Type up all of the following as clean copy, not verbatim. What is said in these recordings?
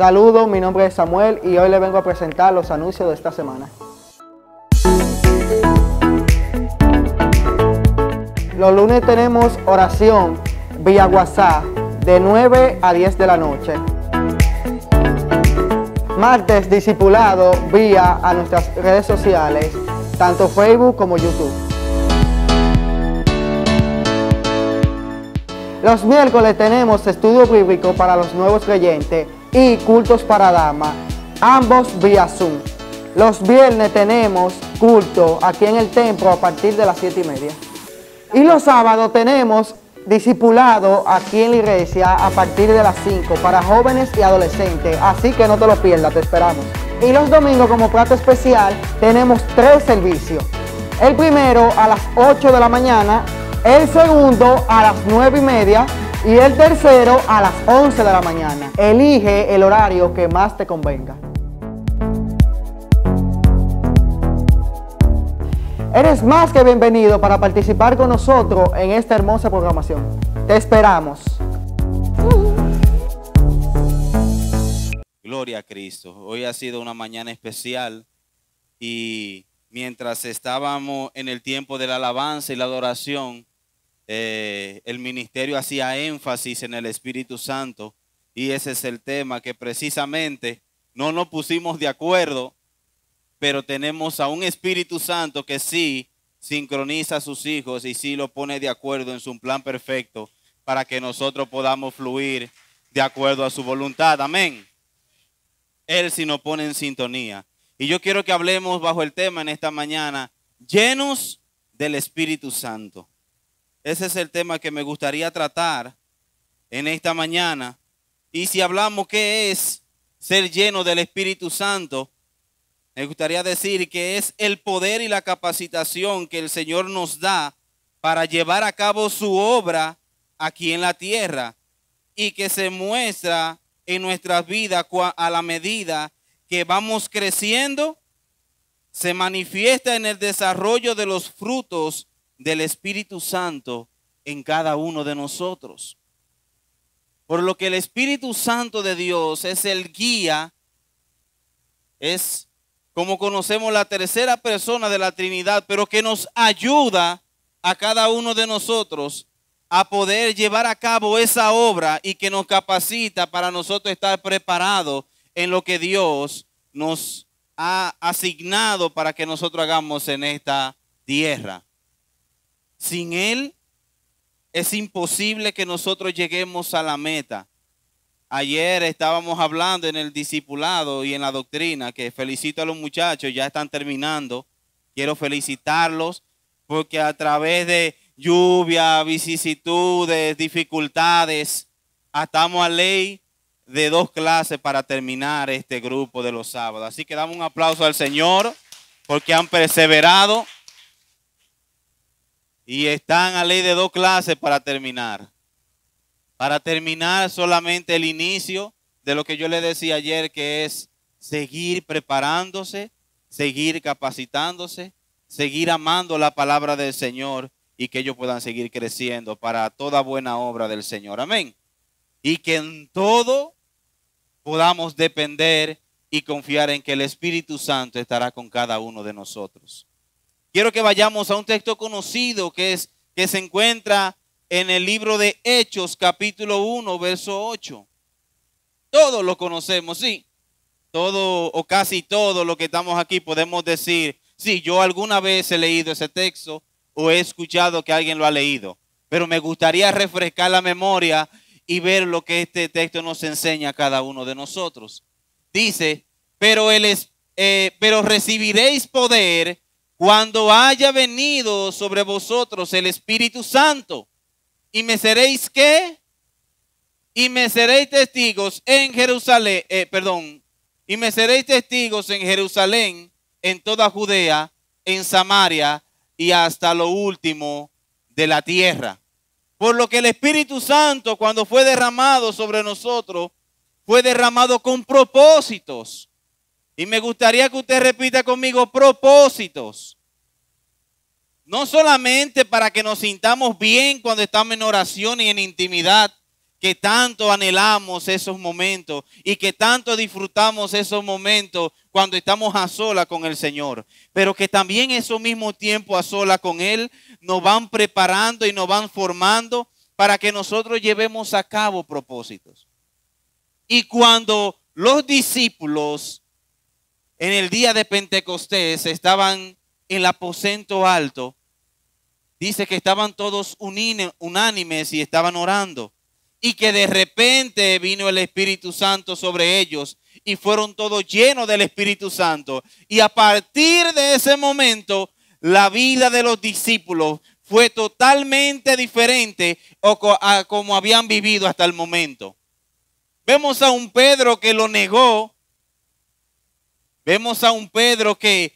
Saludos, mi nombre es Samuel y hoy les vengo a presentar los anuncios de esta semana. Los lunes tenemos oración vía WhatsApp de 9 a 10 de la noche. Martes, discipulado vía a nuestras redes sociales, tanto Facebook como YouTube. Los miércoles tenemos estudio bíblico para los nuevos creyentes y cultos para damas, ambos vía Zoom. Los viernes tenemos culto aquí en el templo a partir de las 7:30. Y los sábados tenemos discipulado aquí en la iglesia a partir de las 5 para jóvenes y adolescentes, así que no te lo pierdas, te esperamos. Y los domingos como plato especial tenemos 3 servicios. El primero a las 8 de la mañana, el segundo a las 9:30 y el tercero a las 11 de la mañana. Elige el horario que más te convenga. Eres más que bienvenido para participar con nosotros en esta hermosa programación. Te esperamos. Gloria a Cristo. Hoy ha sido una mañana especial y mientras estábamos en el tiempo de la alabanza y la adoración, el ministerio hacía énfasis en el Espíritu Santo y ese es el tema que precisamente no nos pusimos de acuerdo, pero tenemos a un Espíritu Santo que sí sincroniza a sus hijos y sí lo pone de acuerdo en su plan perfecto para que nosotros podamos fluir de acuerdo a su voluntad. Amén. Él sí nos pone en sintonía. Y yo quiero que hablemos bajo el tema en esta mañana, llenos del Espíritu Santo. Ese es el tema que me gustaría tratar en esta mañana. Y si hablamos qué es ser lleno del Espíritu Santo, me gustaría decir que es el poder y la capacitación que el Señor nos da para llevar a cabo su obra aquí en la tierra y que se muestra en nuestras vidas a la medida que vamos creciendo, se manifiesta en el desarrollo de los frutos del Espíritu Santo en cada uno de nosotros. Por lo que el Espíritu Santo de Dios es el guía, es como conocemos la tercera persona de la Trinidad, pero que nos ayuda a cada uno de nosotros a poder llevar a cabo esa obra y que nos capacita para nosotros estar preparados en lo que Dios nos ha asignado para que nosotros hagamos en esta tierra. Sin Él es imposible que nosotros lleguemos a la meta. Ayer estábamos hablando en el discipulado y en la doctrina, que felicito a los muchachos, ya están terminando. Quiero felicitarlos porque a través de lluvia, vicisitudes, dificultades, estamos a ley de 2 clases para terminar este grupo de los sábados. Así que damos un aplauso al Señor porque han perseverado y están a ley de 2 clases para terminar. Para terminar solamente el inicio de lo que yo le decía ayer, que es seguir preparándose, seguir capacitándose, seguir amando la palabra del Señor y que ellos puedan seguir creciendo para toda buena obra del Señor. Amén. Y que en todo podamos depender y confiar en que el Espíritu Santo estará con cada uno de nosotros. Quiero que vayamos a un texto conocido que se encuentra en el libro de Hechos, capítulo 1, verso 8. Todos lo conocemos, sí. Todo o casi todo lo que estamos aquí podemos decir, sí, yo alguna vez he leído ese texto o he escuchado que alguien lo ha leído. Pero me gustaría refrescar la memoria y ver lo que este texto nos enseña a cada uno de nosotros. Dice, pero recibiréis poder cuando haya venido sobre vosotros el Espíritu Santo. ¿Y me seréis qué? Y me seréis testigos en Jerusalén, y me seréis testigos en Jerusalén, en toda Judea, en Samaria y hasta lo último de la tierra. Por lo que el Espíritu Santo, cuando fue derramado sobre nosotros, fue derramado con propósitos. Y me gustaría que usted repita conmigo, propósitos. No solamente para que nos sintamos bien cuando estamos en oración y en intimidad, que tanto anhelamos esos momentos y que tanto disfrutamos esos momentos cuando estamos a solas con el Señor. Pero que también esos mismos tiempos a solas con Él nos van preparando y nos van formando para que nosotros llevemos a cabo propósitos. Y cuando los discípulos en el día de Pentecostés estaban en el aposento alto, dice que estaban todos unánimes y estaban orando. Y que de repente vino el Espíritu Santo sobre ellos y fueron todos llenos del Espíritu Santo. Y a partir de ese momento, la vida de los discípulos fue totalmente diferente a como habían vivido hasta el momento. Vemos a un Pedro que lo negó. Vemos a un Pedro que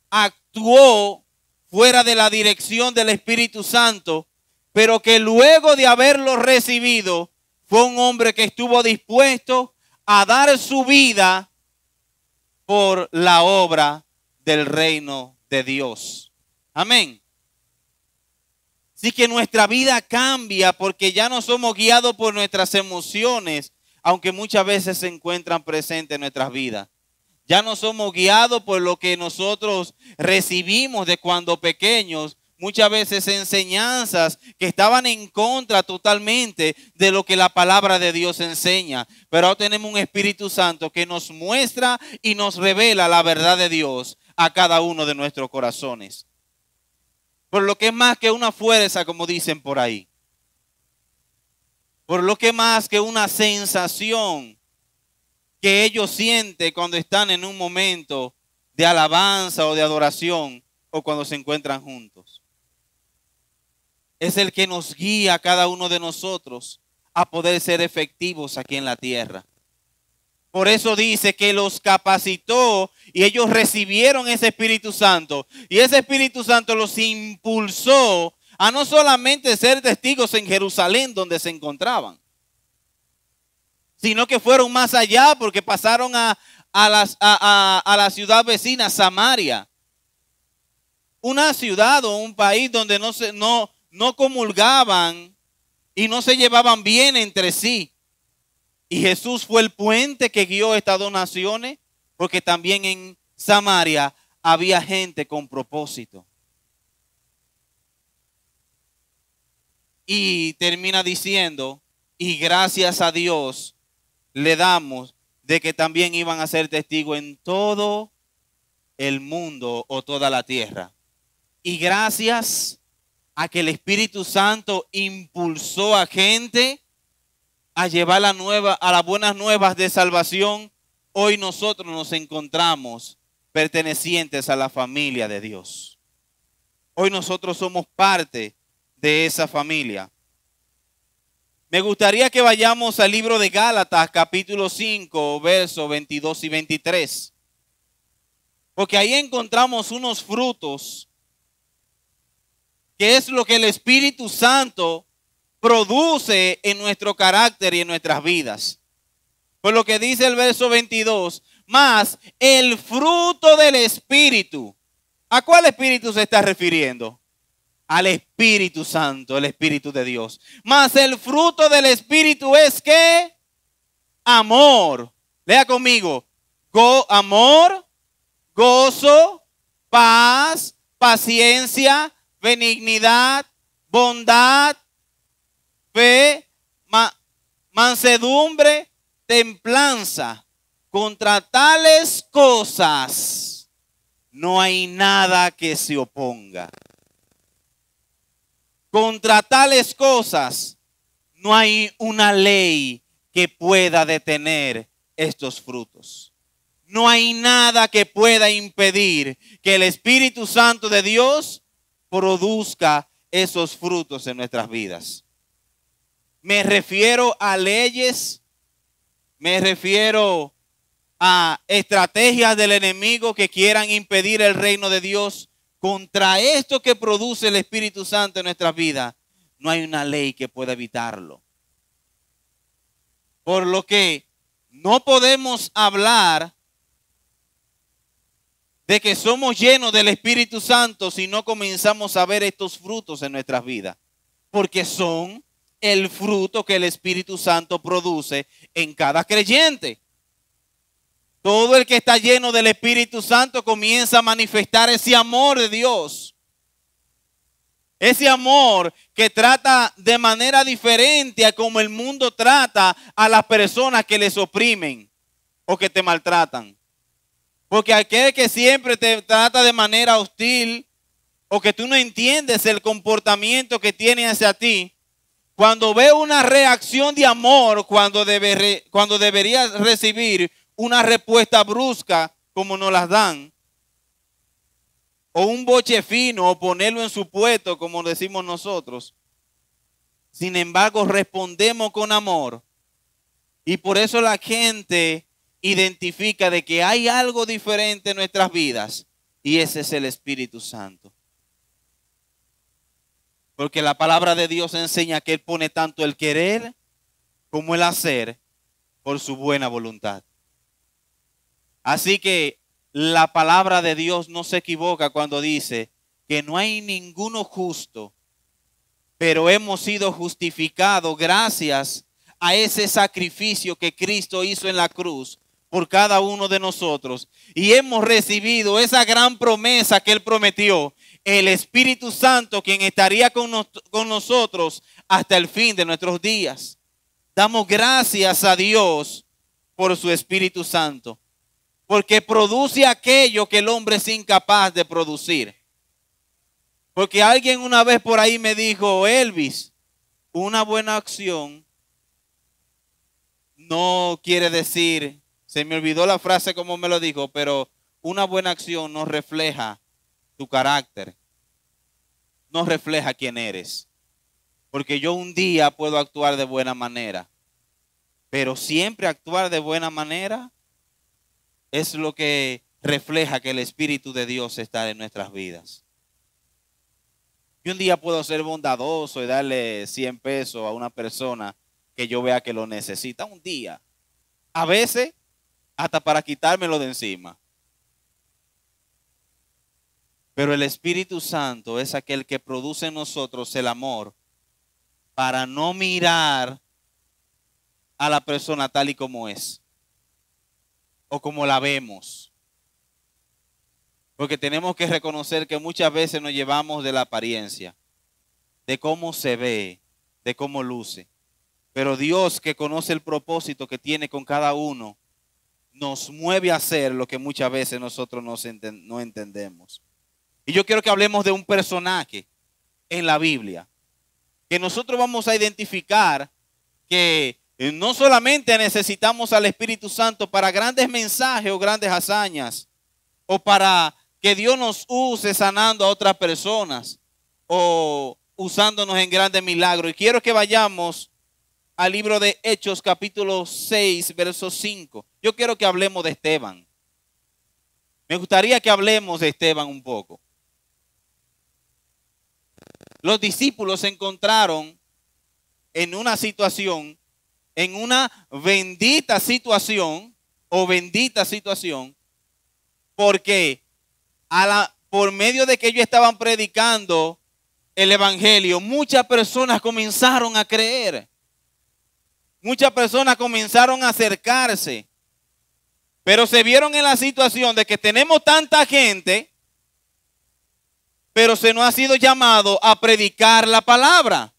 actuó fuera de la dirección del Espíritu Santo, pero que luego de haberlo recibido, fue un hombre que estuvo dispuesto a dar su vida por la obra del reino de Dios. Amén. Así que nuestra vida cambia porque ya no somos guiados por nuestras emociones, aunque muchas veces se encuentran presentes en nuestras vidas. Ya no somos guiados por lo que nosotros recibimos de cuando pequeños, muchas veces enseñanzas que estaban en contra totalmente de lo que la palabra de Dios enseña. Pero ahora tenemos un Espíritu Santo que nos muestra y nos revela la verdad de Dios a cada uno de nuestros corazones. Por lo que es más que una fuerza, como dicen por ahí. Por lo que es más que una sensación que ellos sienten cuando están en un momento de alabanza o de adoración o cuando se encuentran juntos. Es el que nos guía a cada uno de nosotros a poder ser efectivos aquí en la tierra. Por eso dice que los capacitó y ellos recibieron ese Espíritu Santo. Y ese Espíritu Santo los impulsó a no solamente ser testigos en Jerusalén donde se encontraban, sino que fueron más allá porque pasaron a la ciudad vecina, Samaria. Una ciudad o un país donde no comulgaban y no se llevaban bien entre sí. Y Jesús fue el puente que guió estas dos naciones, porque también en Samaria había gente con propósito. Y termina diciendo, y gracias a Dios le damos de que también iban a ser testigos en todo el mundo o toda la tierra. Y gracias a que el Espíritu Santo impulsó a gente a llevar a las buenas nuevas de salvación, hoy nosotros nos encontramos pertenecientes a la familia de Dios. Hoy nosotros somos parte de esa familia. Me gustaría que vayamos al libro de Gálatas, capítulo 5, versos 22 y 23. Porque ahí encontramos unos frutos que es lo que el Espíritu Santo produce en nuestro carácter y en nuestras vidas. Por lo que dice el verso 22, más el fruto del Espíritu. ¿A cuál Espíritu se está refiriendo? Al Espíritu Santo, el Espíritu de Dios. Más el fruto del Espíritu es ¿qué? Amor. Lea conmigo. Amor, gozo, paz, paciencia, benignidad, bondad, fe, mansedumbre, templanza. Contra tales cosas no hay nada que se oponga. Contra tales cosas no hay una ley que pueda detener estos frutos. No hay nada que pueda impedir que el Espíritu Santo de Dios produzca esos frutos en nuestras vidas. Me refiero a leyes, me refiero a estrategias del enemigo que quieran impedir el reino de Dios. Contra esto que produce el Espíritu Santo en nuestras vidas, no hay una ley que pueda evitarlo. Por lo que no podemos hablar de que somos llenos del Espíritu Santo si no comenzamos a ver estos frutos en nuestras vidas. Porque son el fruto que el Espíritu Santo produce en cada creyente. Todo el que está lleno del Espíritu Santo comienza a manifestar ese amor de Dios. Ese amor que trata de manera diferente a como el mundo trata a las personas que les oprimen o que te maltratan. Porque aquel que siempre te trata de manera hostil o que tú no entiendes el comportamiento que tiene hacia ti, cuando ve una reacción de amor, cuando deberías recibir una respuesta brusca como nos las dan, o un boche fino, o ponerlo en su puesto como decimos nosotros. Sin embargo, respondemos con amor. Y por eso la gente identifica de que hay algo diferente en nuestras vidas. Y ese es el Espíritu Santo. Porque la palabra de Dios enseña que Él pone tanto el querer como el hacer por su buena voluntad. Así que la palabra de Dios no se equivoca cuando dice que no hay ninguno justo, pero hemos sido justificados gracias a ese sacrificio que Cristo hizo en la cruz por cada uno de nosotros. Y hemos recibido esa gran promesa que Él prometió, el Espíritu Santo, quien estaría con nosotros hasta el fin de nuestros días. Damos gracias a Dios por su Espíritu Santo, porque produce aquello que el hombre es incapaz de producir. Porque alguien una vez por ahí me dijo, Elvis, una buena acción no quiere decir, se me olvidó la frase como me lo dijo, pero una buena acción no refleja tu carácter, no refleja quién eres. Porque yo un día puedo actuar de buena manera, pero siempre actuar de buena manera es lo que refleja que el Espíritu de Dios está en nuestras vidas. Y un día puedo ser bondadoso y darle 100 pesos a una persona que yo vea que lo necesita. Un día. A veces, hasta para quitármelo de encima. Pero el Espíritu Santo es aquel que produce en nosotros el amor para no mirar a la persona tal y como es o como la vemos. Porque tenemos que reconocer que muchas veces nos llevamos de la apariencia, de cómo se ve, de cómo luce. Pero Dios, que conoce el propósito que tiene con cada uno, nos mueve a hacer lo que muchas veces nosotros no entendemos. Y yo quiero que hablemos de un personaje en la Biblia, que nosotros vamos a identificar que no solamente necesitamos al Espíritu Santo para grandes mensajes o grandes hazañas, o para que Dios nos use sanando a otras personas o usándonos en grandes milagros. Y quiero que vayamos al libro de Hechos capítulo 6, verso 5. Yo quiero que hablemos de Esteban. Me gustaría que hablemos de Esteban un poco. Los discípulos se encontraron en una situación, en una bendita situación, porque por medio de que ellos estaban predicando el evangelio, muchas personas comenzaron a creer. Muchas personas comenzaron a acercarse. Pero se vieron en la situación de que tenemos tanta gente, pero se nos ha sido llamado a predicar la palabra,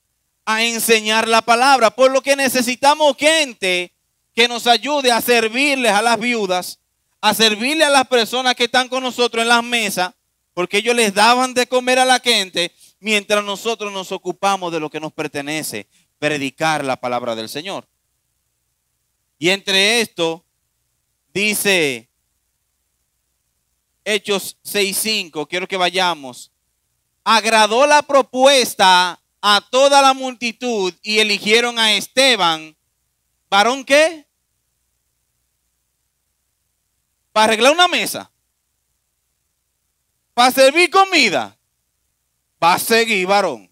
a enseñar la palabra. Por lo que necesitamos gente que nos ayude a servirles a las viudas, a servirle a las personas que están con nosotros en las mesas, porque ellos les daban de comer a la gente, mientras nosotros nos ocupamos de lo que nos pertenece, predicar la palabra del Señor. Y entre esto, dice Hechos 6:5, quiero que vayamos. Agradó la propuesta a toda la multitud y eligieron a Esteban, ¿varón qué? Para arreglar una mesa, para servir comida, va a seguir varón.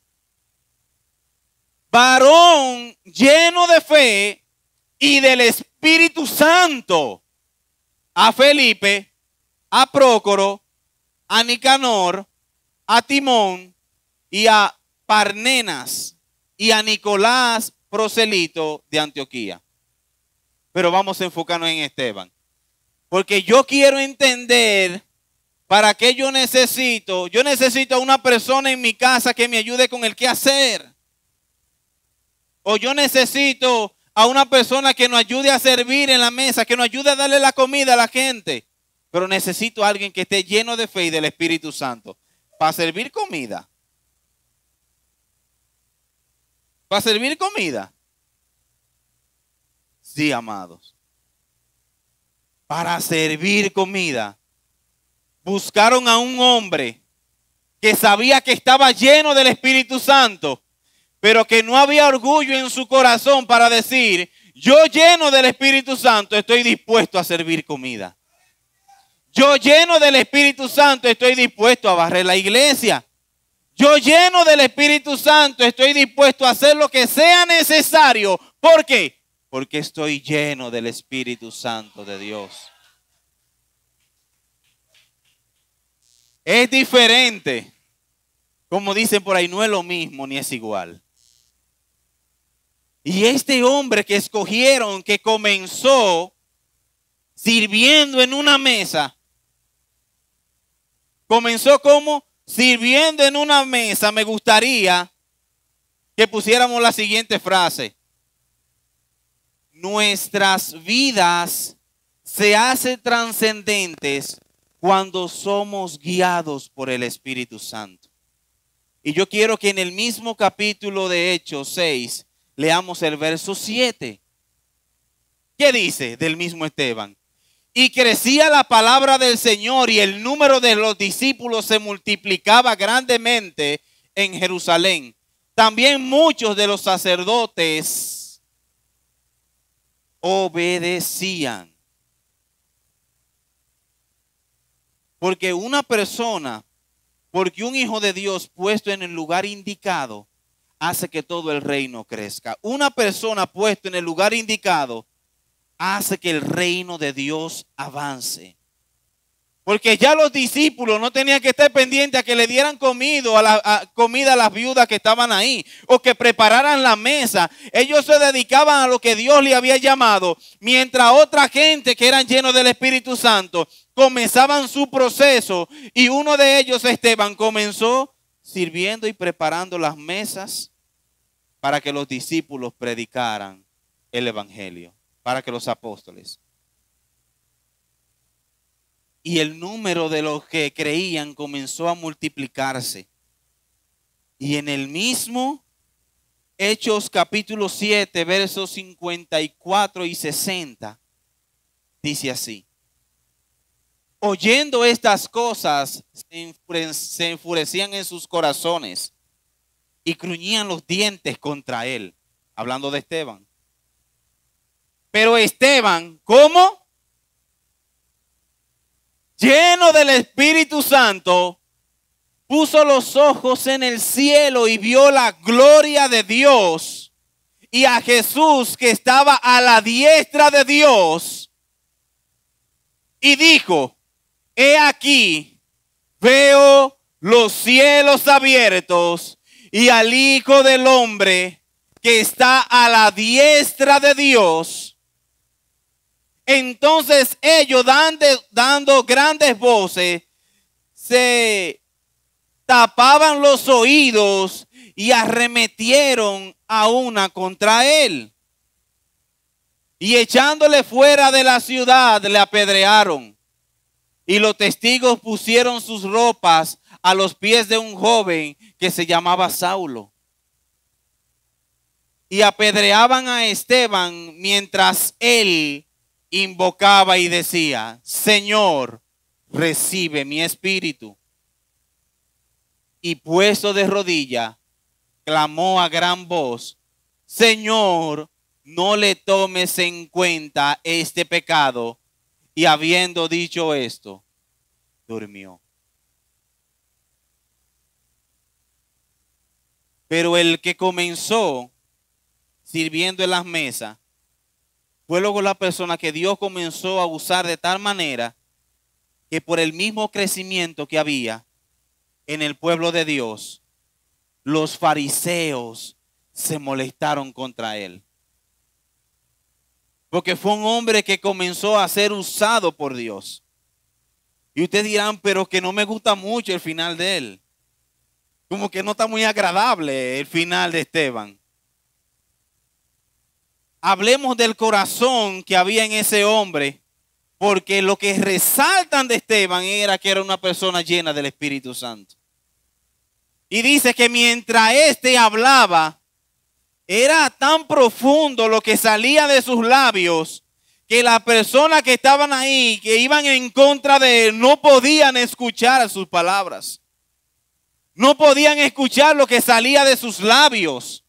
Varón lleno de fe y del Espíritu Santo. A Felipe, a Prócoro, a Nicanor, a Timón y a Parmenas, y a Nicolás, proselito de Antioquía. Pero vamos a enfocarnos en Esteban. Porque yo quiero entender para qué yo necesito a una persona en mi casa que me ayude con el qué hacer. O yo necesito a una persona que nos ayude a servir en la mesa, que nos ayude a darle la comida a la gente. Pero necesito a alguien que esté lleno de fe y del Espíritu Santo. Para servir comida. ¿Para servir comida? Sí, amados. Para servir comida. Buscaron a un hombre que sabía que estaba lleno del Espíritu Santo, pero que no había orgullo en su corazón para decir, yo lleno del Espíritu Santo estoy dispuesto a servir comida. Yo lleno del Espíritu Santo estoy dispuesto a barrer la iglesia. Yo lleno del Espíritu Santo estoy dispuesto a hacer lo que sea necesario. ¿Por qué? Porque estoy lleno del Espíritu Santo de Dios. Es diferente. Como dicen por ahí, no es lo mismo ni es igual. Y este hombre que escogieron, que comenzó sirviendo en una mesa, comenzó como sirviendo en una mesa. Me gustaría que pusiéramos la siguiente frase. Nuestras vidas se hacen trascendentes cuando somos guiados por el Espíritu Santo. Y yo quiero que en el mismo capítulo de Hechos 6 leamos el verso 7. ¿Qué dice del mismo Esteban? Y crecía la palabra del Señor y el número de los discípulos se multiplicaba grandemente en Jerusalén. También muchos de los sacerdotes obedecían. Porque una persona, porque un hijo de Dios puesto en el lugar indicado, hace que todo el reino crezca. Una persona puesta en el lugar indicado hace que el reino de Dios avance. Porque ya los discípulos no tenían que estar pendientes a que le dieran comida a las viudas que estaban ahí, o que prepararan la mesa. Ellos se dedicaban a lo que Dios le había llamado, mientras otra gente que eran llenos del Espíritu Santo comenzaban su proceso. Y uno de ellos, Esteban, comenzó sirviendo y preparando las mesas para que los discípulos predicaran el evangelio, para que los apóstoles. Y el número de los que creían comenzó a multiplicarse. Y en el mismo Hechos capítulo 7, versos 54 y 60, dice así. Oyendo estas cosas, se enfurecían en sus corazones y cruñían los dientes contra él. Hablando de Esteban. Pero Esteban, ¿cómo? Lleno del Espíritu Santo, puso los ojos en el cielo y vio la gloria de Dios y a Jesús que estaba a la diestra de Dios. Y dijo, he aquí, veo los cielos abiertos y al Hijo del Hombre que está a la diestra de Dios. Entonces ellos, dando grandes voces, se tapaban los oídos y arremetieron a una contra él. Y echándole fuera de la ciudad, le apedrearon. Y los testigos pusieron sus ropas a los pies de un joven que se llamaba Saulo. Y apedreaban a Esteban mientras él invocaba y decía, Señor, recibe mi espíritu. Y puesto de rodilla, clamó a gran voz, Señor, no le tomes en cuenta este pecado. Y habiendo dicho esto, durmió. Pero el que comenzó sirviendo en las mesas fue luego la persona que Dios comenzó a usar de tal manera que por el mismo crecimiento que había en el pueblo de Dios, los fariseos se molestaron contra él. Porque fue un hombre que comenzó a ser usado por Dios. Y ustedes dirán, pero que no me gusta mucho el final de él. Como que no está muy agradable el final de Esteban. Hablemos del corazón que había en ese hombre, porque lo que resaltan de Esteban era que era una persona llena del Espíritu Santo. Y dice que mientras éste hablaba, era tan profundo lo que salía de sus labios, que las personas que estaban ahí, que iban en contra de él, no podían escuchar sus palabras. No podían escuchar lo que salía de sus labios.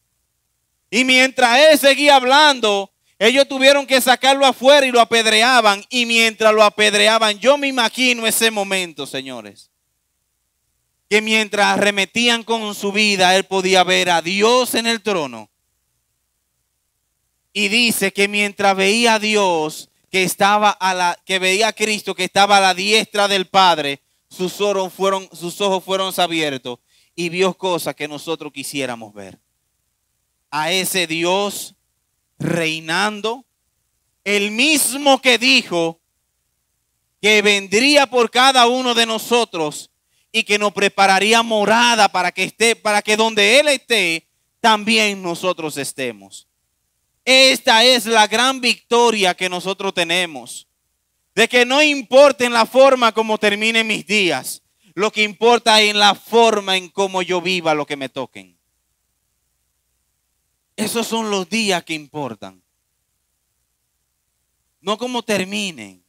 Y mientras él seguía hablando, ellos tuvieron que sacarlo afuera y lo apedreaban. Y mientras lo apedreaban, yo me imagino ese momento, señores, que mientras arremetían con su vida, él podía ver a Dios en el trono. Y dice que mientras veía a Dios, que veía a Cristo que estaba a la diestra del Padre, sus ojos fueron abiertos y vio cosas que nosotros quisiéramos ver. A ese Dios reinando, el mismo que dijo que vendría por cada uno de nosotros y que nos prepararía morada para que donde Él esté, también nosotros estemos. Esta es la gran victoria que nosotros tenemos. De que no importa en la forma como terminen mis días. Lo que importa es en la forma en cómo yo viva lo que me toquen. Esos son los días que importan. No cómo terminen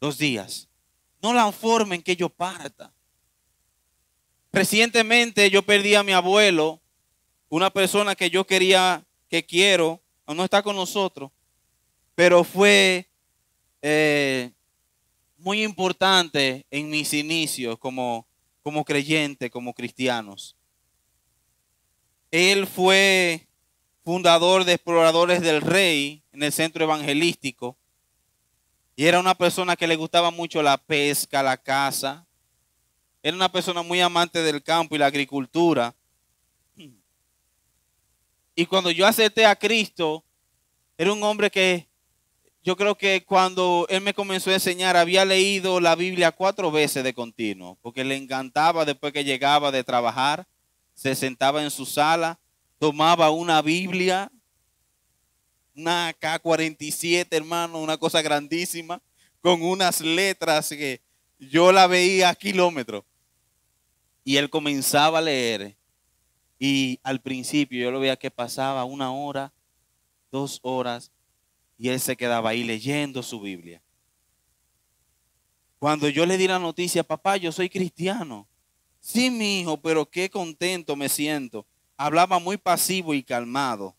los días. No la forma en que yo parta. Recientemente yo perdí a mi abuelo. Una persona que yo quería, que quiero. No está con nosotros, pero fue muy importante en mis inicios como creyente, como cristianos. Él fue fundador de Exploradores del Rey en el centro evangelístico y era una persona que le gustaba mucho la pesca, la caza. Era una persona muy amante del campo y la agricultura. Y cuando yo acepté a Cristo, era un hombre que yo creo que cuando él me comenzó a enseñar, había leído la Biblia 4 veces de continuo, porque le encantaba después que llegaba de trabajar, se sentaba en su sala, tomaba una Biblia, una K47, hermano, una cosa grandísima, con unas letras que yo la veía a kilómetros. Y él comenzaba a leer. Y al principio yo lo veía que pasaba 1 hora, 2 horas, y él se quedaba ahí leyendo su Biblia. Cuando yo le di la noticia, papá, yo soy cristiano. Sí, mi hijo, pero qué contento me siento. Hablaba muy pasivo y calmado,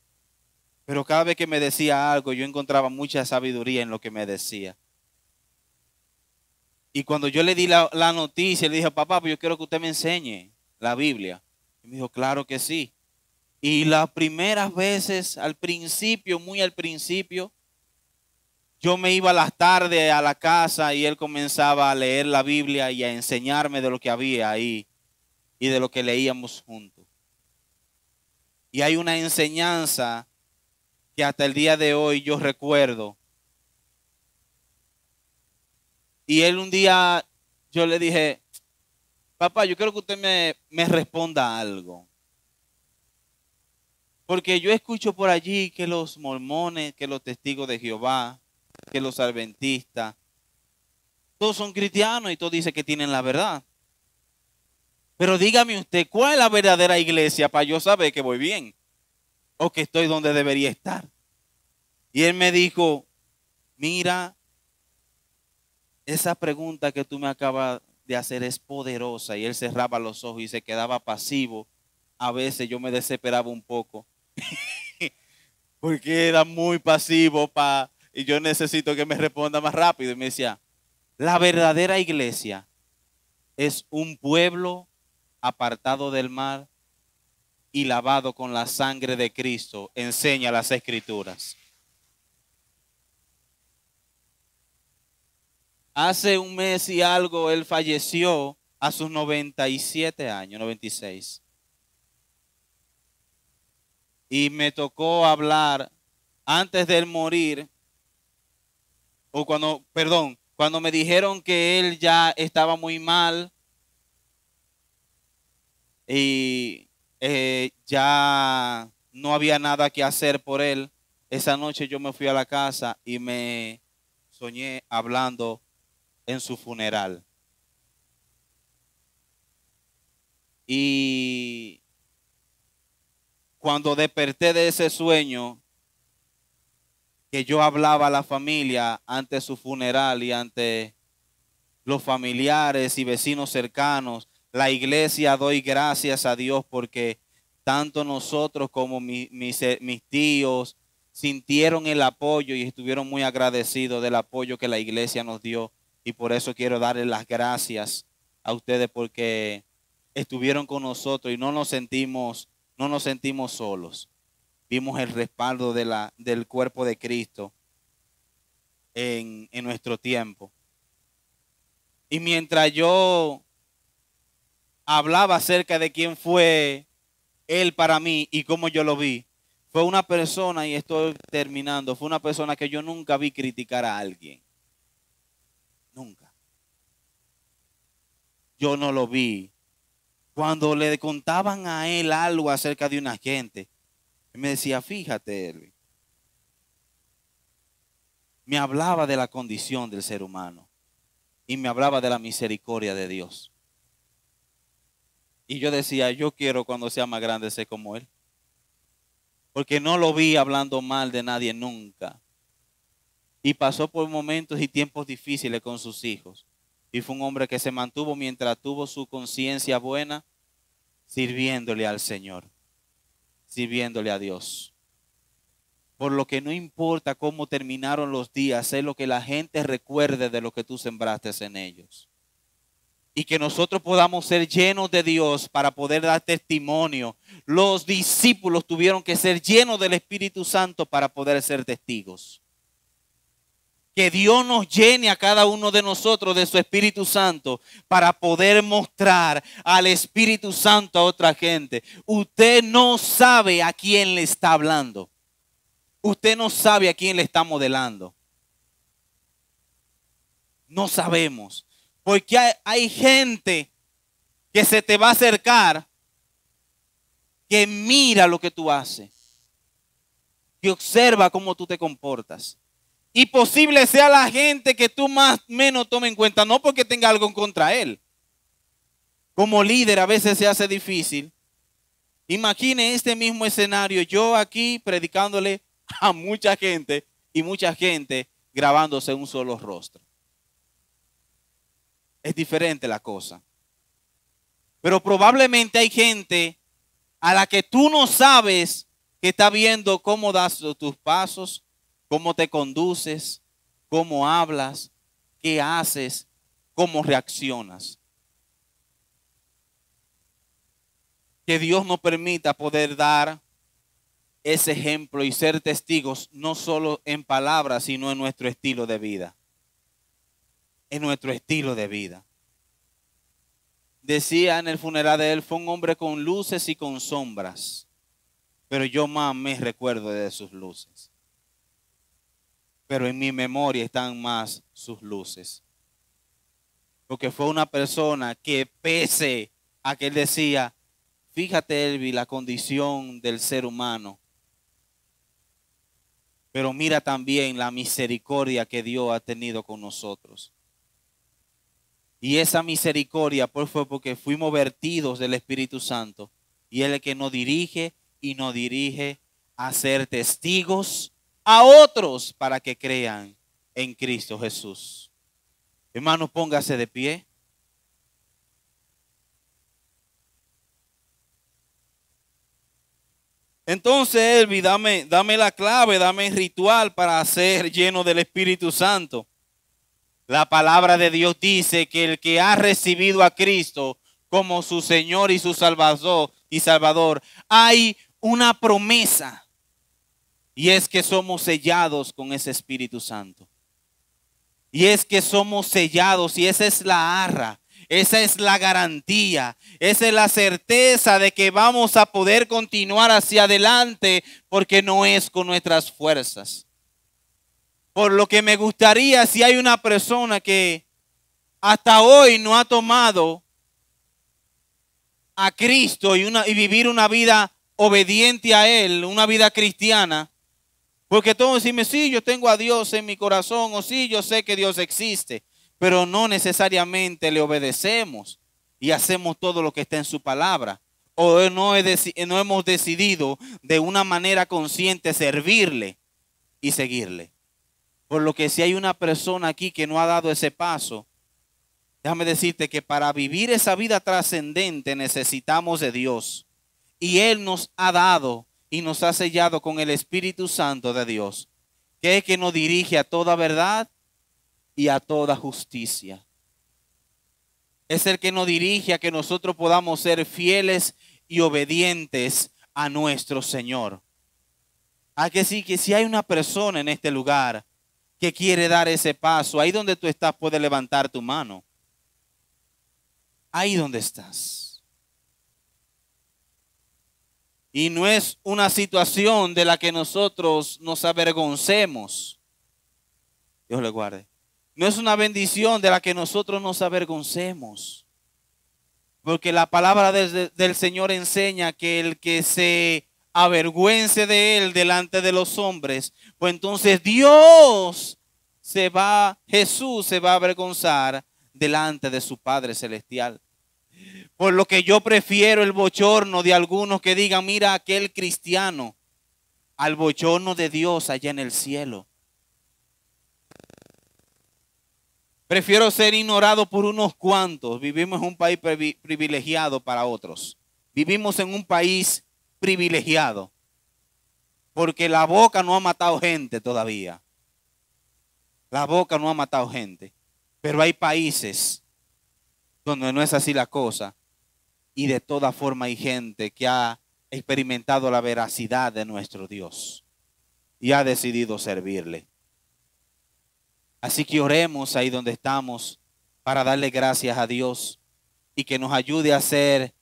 pero cada vez que me decía algo, yo encontraba mucha sabiduría en lo que me decía. Y cuando yo le di la noticia, le dije, papá, pues yo quiero que usted me enseñe la Biblia. Y me dijo, claro que sí. Y las primeras veces, al principio, muy al principio, yo me iba a las tardes a la casa y él comenzaba a leer la Biblia y a enseñarme de lo que había ahí y de lo que leíamos juntos. Y hay una enseñanza que hasta el día de hoy yo recuerdo. Y él un día, yo le dije, papá, yo quiero que usted me responda algo. Porque yo escucho por allí que los mormones, que los testigos de Jehová, que los adventistas, todos son cristianos y todos dicen que tienen la verdad. Pero dígame usted, ¿cuál es la verdadera iglesia para yo saber que voy bien? O que estoy donde debería estar. Y él me dijo, mira, esa pregunta que tú me acabas de hacer es poderosa. Y él cerraba los ojos y se quedaba pasivo. A veces yo me desesperaba un poco. Porque era muy pasivo y yo necesito que me responda más rápido. Y me decía, la verdadera iglesia es un pueblo apartado del mal y lavado con la sangre de Cristo. Enseña las Escrituras. Hace 1 mes y algo él falleció a sus 97 años, 96. y me tocó hablar antes de él morir, o cuando me dijeron que él ya estaba muy mal y ya no había nada que hacer por él. Esa noche yo me fui a la casa y me soñé hablando en su funeral. Y cuando desperté de ese sueño, que yo hablaba a la familia ante su funeral y ante los familiares y vecinos cercanos, la iglesia, doy gracias a Dios porque tanto nosotros como mis tíos sintieron el apoyo y estuvieron muy agradecidos del apoyo que la iglesia nos dio. Y por eso quiero darles las gracias a ustedes porque estuvieron con nosotros y no nos sentimos solos. Vimos el respaldo del cuerpo de Cristo en nuestro tiempo. Y mientras yo hablaba acerca de quién fue Él para mí y cómo yo lo vi, fue una persona, y estoy terminando, fue una persona que yo nunca vi criticar a alguien. Nunca. Yo no lo vi. Cuando le contaban a él algo acerca de una gente, él me decía, fíjate, Elvin. Me hablaba de la condición del ser humano y me hablaba de la misericordia de Dios. Y yo decía, yo quiero cuando sea más grande ser como él. Porque no lo vi hablando mal de nadie nunca. Y pasó por momentos y tiempos difíciles con sus hijos. Y fue un hombre que se mantuvo mientras tuvo su conciencia buena, sirviéndole al Señor, sirviéndole a Dios. Por lo que no importa cómo terminaron los días, es lo que la gente recuerde de lo que tú sembraste en ellos. Y que nosotros podamos ser llenos de Dios para poder dar testimonio. Los discípulos tuvieron que ser llenos del Espíritu Santo para poder ser testigos. Que Dios nos llene a cada uno de nosotros de su Espíritu Santo para poder mostrar al Espíritu Santo a otra gente. Usted no sabe a quién le está hablando. Usted no sabe a quién le está modelando. No sabemos. Porque hay gente que se te va a acercar, que mira lo que tú haces, que observa cómo tú te comportas. Y posible sea la gente que tú más o menos tome en cuenta, no porque tenga algo en contra él. Como líder a veces se hace difícil. Imagine este mismo escenario, yo aquí predicándole a mucha gente y mucha gente grabándose un solo rostro. Es diferente la cosa. Pero probablemente hay gente a la que tú no sabes que está viendo cómo das tus pasos, cómo te conduces, cómo hablas, qué haces, cómo reaccionas. Que Dios nos permita poder dar ese ejemplo y ser testigos no solo en palabras, sino en nuestro estilo de vida. En nuestro estilo de vida. Decía en el funeral de él, fue un hombre con luces y con sombras, pero yo más me recuerdo de sus luces. Pero en mi memoria están más sus luces. Porque fue una persona que pese a que él decía, fíjate Elvi, la condición del ser humano, pero mira también la misericordia que Dios ha tenido con nosotros. Y esa misericordia fue porque fuimos vertidos del Espíritu Santo. Y Él es el que nos dirige y nos dirige a ser testigos a otros para que crean en Cristo Jesús. Hermanos, póngase de pie. Entonces, Elvi, dame la clave, dame el ritual para ser lleno del Espíritu Santo. La palabra de Dios dice que el que ha recibido a Cristo como su Señor y su Salvador, hay una promesa. Y es que somos sellados con ese Espíritu Santo. Y es que somos sellados y esa es la arra. Esa es la garantía, esa es la certeza de que vamos a poder continuar hacia adelante, porque no es con nuestras fuerzas. Por lo que me gustaría, si hay una persona que hasta hoy no ha tomado a Cristo y vivir una vida obediente a Él, una vida cristiana, porque todos dicen, sí, yo tengo a Dios en mi corazón, o sí, yo sé que Dios existe, pero no necesariamente le obedecemos y hacemos todo lo que está en su palabra, o no hemos decidido de una manera consciente servirle y seguirle. Por lo que si hay una persona aquí que no ha dado ese paso, déjame decirte que para vivir esa vida trascendente necesitamos de Dios. Y Él nos ha dado y nos ha sellado con el Espíritu Santo de Dios, que es que nos dirige a toda verdad y a toda justicia. Es el que nos dirige a que nosotros podamos ser fieles y obedientes a nuestro Señor. Hay que decir que si hay una persona en este lugar que quiere dar ese paso, ahí donde tú estás puedes levantar tu mano. Ahí donde estás. Y no es una situación de la que nosotros nos avergoncemos. Dios le guarde. No es una bendición de la que nosotros nos avergoncemos. Porque la palabra del Señor enseña que el que se avergüence de Él delante de los hombres, pues entonces Jesús se va a avergonzar delante de su Padre Celestial. Por lo que yo prefiero el bochorno de algunos que digan, mira aquel cristiano, al bochorno de Dios allá en el cielo. Prefiero ser ignorado por unos cuantos. Vivimos en un país privilegiado para otros. Vivimos en un país privilegiado. Porque la boca no ha matado gente todavía. La boca no ha matado gente. Pero hay países donde no es así la cosa. Y de toda forma hay gente que ha experimentado la veracidad de nuestro Dios y ha decidido servirle. Así que oremos ahí donde estamos para darle gracias a Dios y que nos ayude a ser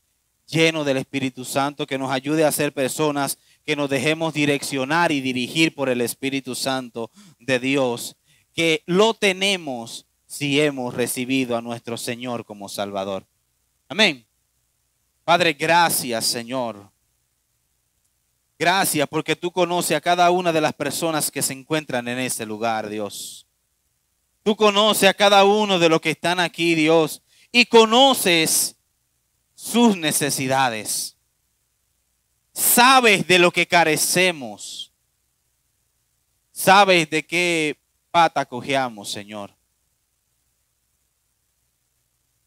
llenos del Espíritu Santo, que nos ayude a ser personas que nos dejemos direccionar y dirigir por el Espíritu Santo de Dios, que lo tenemos si hemos recibido a nuestro Señor como Salvador. Amén. Padre, gracias, Señor. Gracias porque tú conoces a cada una de las personas que se encuentran en este lugar, Dios. Tú conoces a cada uno de los que están aquí, Dios, y conoces sus necesidades. Sabes de lo que carecemos. Sabes de qué pata cojeamos, Señor.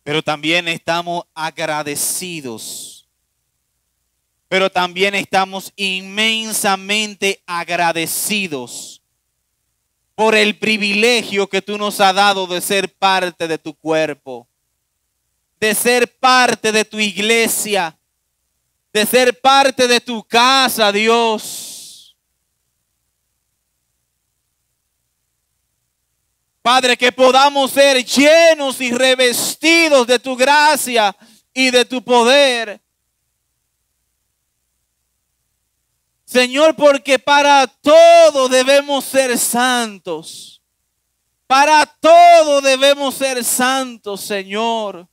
Pero también estamos agradecidos. Pero también estamos inmensamente agradecidos por el privilegio que tú nos has dado de ser parte de tu cuerpo, de ser parte de tu iglesia, de ser parte de tu casa, Dios. Padre, que podamos ser llenos y revestidos de tu gracia y de tu poder. Señor, porque para todo debemos ser santos. Para todo debemos ser santos, Señor.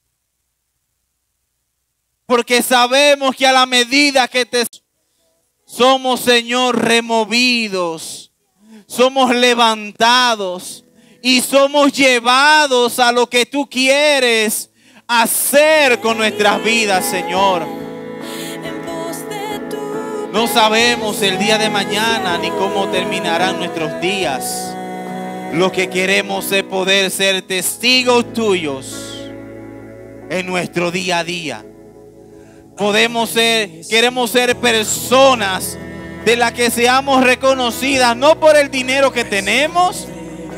Porque sabemos que a la medida que somos, Señor, removidos, somos levantados y somos llevados a lo que tú quieres hacer con nuestras vidas, Señor. No sabemos el día de mañana ni cómo terminarán nuestros días. Lo que queremos es poder ser testigos tuyos en nuestro día a día. Queremos ser personas de las que seamos reconocidas, no por el dinero que tenemos,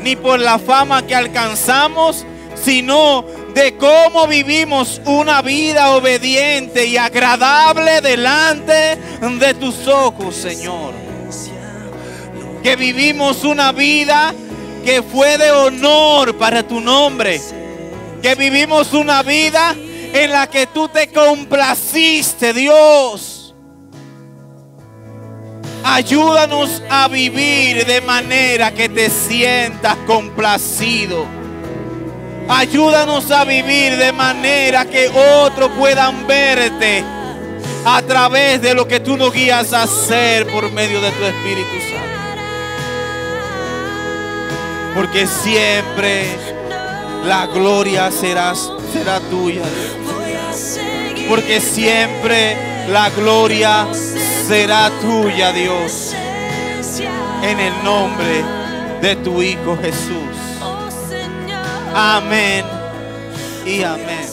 ni por la fama que alcanzamos, sino de cómo vivimos una vida obediente y agradable delante de tus ojos, Señor. Que vivimos una vida que fue de honor para tu nombre. que vivimos una vida en la que tú te complaciste, Dios. Ayúdanos a vivir de manera que te sientas complacido. Ayúdanos a vivir de manera que otros puedan verte a través de lo que tú nos guías a hacer por medio de tu Espíritu Santo. Porque siempre la gloria será tuya, Dios. Porque siempre la gloria será tuya, Dios. En el nombre de tu Hijo Jesús. Amén y amén.